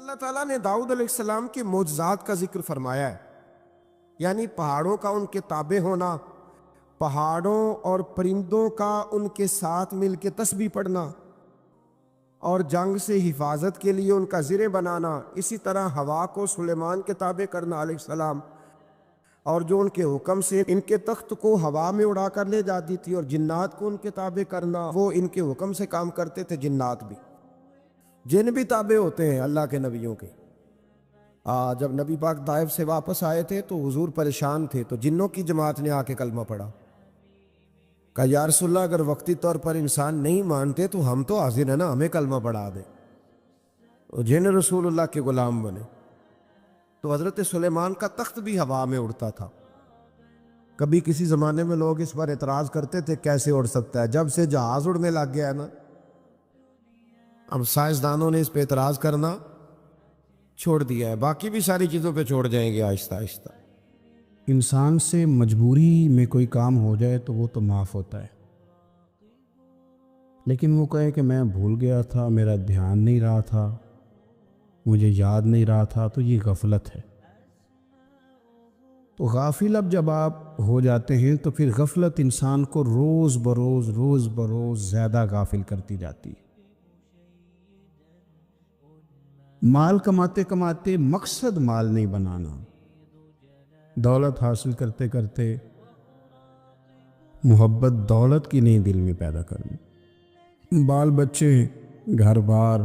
اللہ تعالیٰ نے داؤد علیہ السلام کے معجزات کا ذکر فرمایا ہے، یعنی پہاڑوں کا ان کے تابع ہونا، پہاڑوں اور پرندوں کا ان کے ساتھ مل کے تسبیح پڑھنا، اور جنگ سے حفاظت کے لیے ان کا زرہ بنانا، اسی طرح ہوا کو سلیمان کے تابع کرنا علیہ السلام، اور جو ان کے حکم سے ان کے تخت کو ہوا میں اڑا کر لے جاتی تھی، اور جنات کو ان کے تابع کرنا، وہ ان کے حکم سے کام کرتے تھے۔ جنات بھی، جن بھی تابع ہوتے ہیں اللہ کے نبیوں کے۔ جب نبی پاک طائف سے واپس آئے تھے تو حضور پریشان تھے، تو جنوں کی جماعت نے آ کے کلمہ پڑھا، کہا یا رسول اللہ اگر وقتی طور پر انسان نہیں مانتے تو ہم تو حاضر ہیں نا، ہمیں کلمہ پڑھا دیں۔ جن رسول اللہ کے غلام بنے تو حضرت سلیمان کا تخت بھی ہوا میں اڑتا تھا۔ کبھی کسی زمانے میں لوگ اس پر اعتراض کرتے تھے کیسے اڑ سکتا ہے، جب سے جہاز اڑنے لگ گیا ہے نا، اب سائنسدانوں نے اس پہ اعتراض کرنا چھوڑ دیا ہے، باقی بھی ساری چیزوں پہ چھوڑ جائیں گے آہستہ آہستہ۔ انسان سے مجبوری میں کوئی کام ہو جائے تو وہ تو معاف ہوتا ہے، لیکن وہ کہے کہ میں بھول گیا تھا، میرا دھیان نہیں رہا تھا، مجھے یاد نہیں رہا تھا، تو یہ غفلت ہے۔ تو غافل اب جب آپ ہو جاتے ہیں تو پھر غفلت انسان کو روز بروز زیادہ غافل کرتی جاتی ہے۔ مال کماتے کماتے مقصد مال نہیں بنانا، دولت حاصل کرتے کرتے محبت دولت کی نہیں دل میں پیدا کرنی، بال بچے، گھر بار،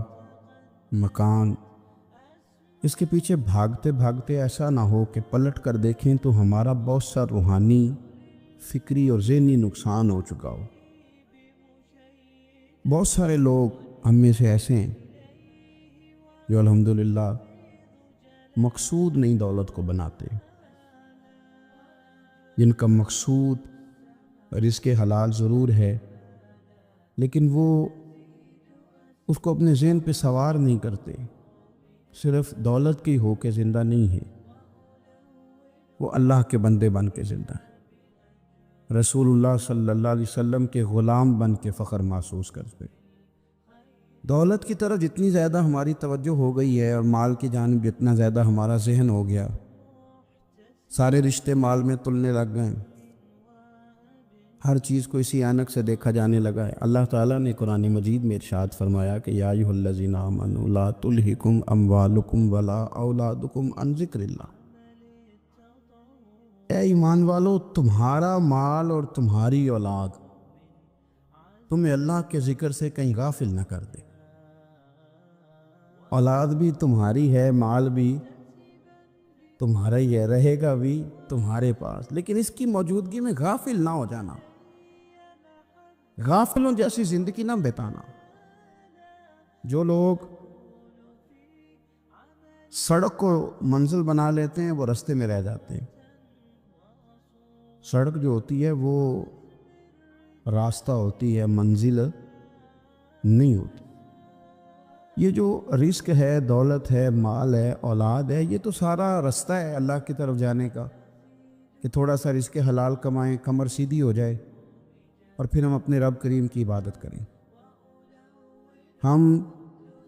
مکان، اس کے پیچھے بھاگتے بھاگتے ایسا نہ ہو کہ پلٹ کر دیکھیں تو ہمارا بہت سا روحانی، فکری اور ذہنی نقصان ہو چکا ہو۔ بہت سارے لوگ ہم میں سے ایسے ہیں جو الحمدللہ مقصود نہیں دولت کو بناتے، جن کا مقصود رزق حلال ضرور ہے لیکن وہ اس کو اپنے ذہن پہ سوار نہیں کرتے، صرف دولت کی ہو کے زندہ نہیں ہے، وہ اللہ کے بندے بن کے زندہ ہے، رسول اللہ صلی اللہ علیہ وسلم کے غلام بن کے فخر محسوس کرتے۔ دولت کی طرف جتنی زیادہ ہماری توجہ ہو گئی ہے اور مال کی جانب جتنا زیادہ ہمارا ذہن ہو گیا، سارے رشتے مال میں تلنے لگ گئے، ہر چیز کو اسی عینک سے دیکھا جانے لگا ہے۔ اللہ تعالیٰ نے قرآن مجید میں ارشاد فرمایا کہ یا ایھا الذین آمنوا لا تلھکم اموالکم ولا اولادکم عن ذکر اللہ، اے ایمان والو تمہارا مال اور تمہاری اولاد تمہیں اللہ کے ذکر سے کہیں غافل نہ کر دے۔ اولاد بھی تمہاری ہے، مال بھی تمہارا ہی ہے، رہے گا بھی تمہارے پاس، لیکن اس کی موجودگی میں غافل نہ ہو جانا، غافلوں جیسی زندگی نہ بتانا۔ جو لوگ سڑک کو منزل بنا لیتے ہیں وہ رستے میں رہ جاتے ہیں۔ سڑک جو ہوتی ہے وہ راستہ ہوتی ہے، منزل نہیں ہوتی۔ یہ جو رزق ہے، دولت ہے، مال ہے، اولاد ہے، یہ تو سارا رستہ ہے اللہ کی طرف جانے کا، کہ تھوڑا سا رزق حلال کمائیں، کمر سیدھی ہو جائے، اور پھر ہم اپنے رب کریم کی عبادت کریں۔ ہم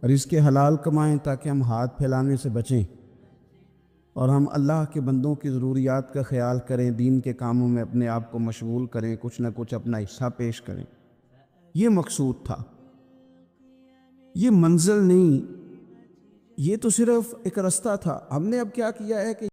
رزق حلال کمائیں تاکہ ہم ہاتھ پھیلانے سے بچیں، اور ہم اللہ کے بندوں کی ضروریات کا خیال کریں، دین کے کاموں میں اپنے آپ کو مشغول کریں، کچھ نہ کچھ اپنا حصہ پیش کریں۔ یہ مقصود تھا، یہ منزل نہیں، یہ تو صرف ایک رستہ تھا۔ ہم نے اب کیا کیا ہے کہ